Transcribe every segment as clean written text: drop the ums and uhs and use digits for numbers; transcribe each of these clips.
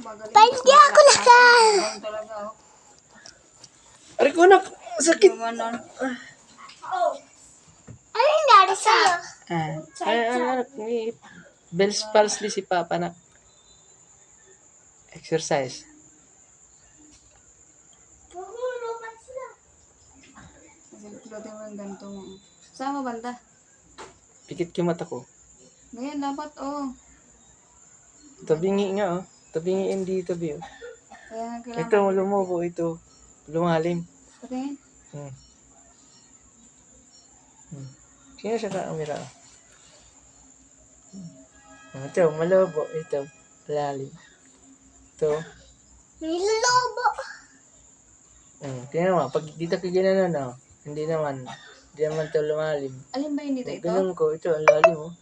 magaling. Hindi ako naka. Magaling talaga, oh. Aray ko, anak. Sakit. Naman, oh. Ano nangyari sa'yo? Ay, anak. May Bell's palsy si Papa, anak. Exercise. Lutin mo yung ganito mo. Saan mo banda? Pikit yung mata ko. Ngayon, dapat, oh. Tabingi nga, oh. Tabingiin dito, Bio. Kaya nga kailangan. Ito, lumubo, ito. Lumalim. Patingin. Sino sa camera? Ito, malobo. Ito, lalim. Ito. Nilolobo. Tingnan mo, pag dito ka ginanon, oh. Hindi naman ito lumalim. Alin ba yun dito? Ito? Ganun ko, ito, ang lalim, oh.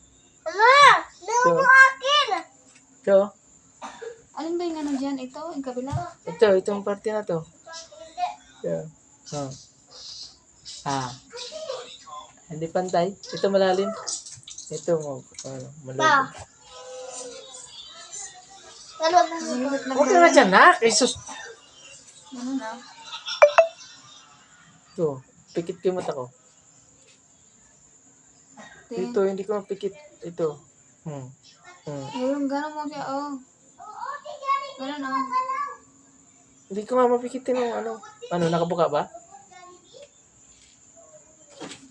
Mama, lobo akin. Ito, Alin ba yung ano dyan? Ito? Yung kabila? itong parte na to. Ito. Hindi pantay. Ito malalim. Ito mo, malobo. Mahirap lang. Huwag ka na dyan, nak. Jesus. Ano na? Ito, pikit ko yung mata ko. Tingin. Ito, hindi ko mapikit. Ito. Ayun, gano'n mo siya, oh. Gano'n, oh. Hindi ko nga mapikitin yung ano. Ano, nakabuka ba?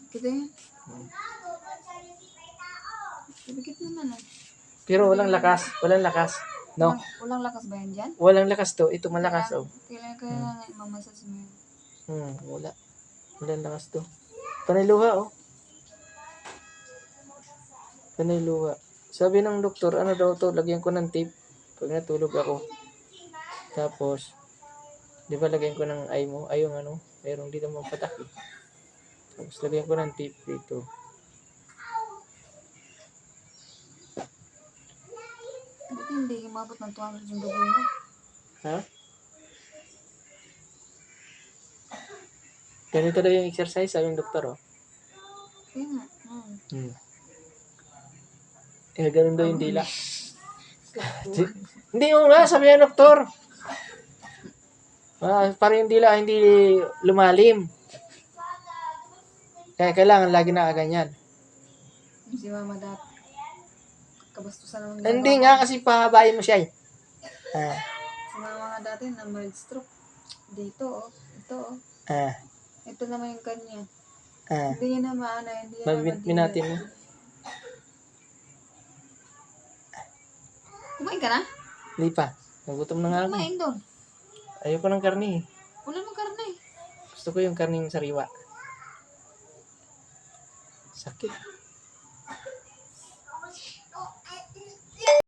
Kita yun. Ibigit naman, oh. Pero walang lakas. Walang lakas. No? Walang lakas ba yan dyan? Walang lakas to. Ito malakas, oh. Kailangan mamasas mo yun. Wala. Walang lakas to. Paniluha, oh. Paniluha. Sabi ng doktor, ano daw to, lagyan ko ng tape pag natulog ako. Tapos, di ba lagyan ko ng eye mo? Ay, yung ano, mayroong dito mapatak. Tapos, lagyan ko ng tape dito. Buti hindi umabot ng 200 yung dugo mo. Ha? Ganito daw yung exercise, sabi ng doktor, oh. Kaya nga. Ganun daw yung dila. Hindi mo nga, sabi ng doktor. Parang yung dila hindi lumalim. Kaya kailangan lagi na ganyan. Si mama dati. Kabastusan naman. Hindi nga kasi pahabain mo siya eh. Si mama nga dati na mild stroke. Dito, oh. Ito, oh. Ito naman yung kanya. Hindi niya na maana. Hindi niya na Minatin mo. Kumain ka na? Hindi pa. Nagutom na nga ako. Kumain doon. Ayoko ng karni. Wala mong karne. Gusto ko yung karning sariwa. Sakit.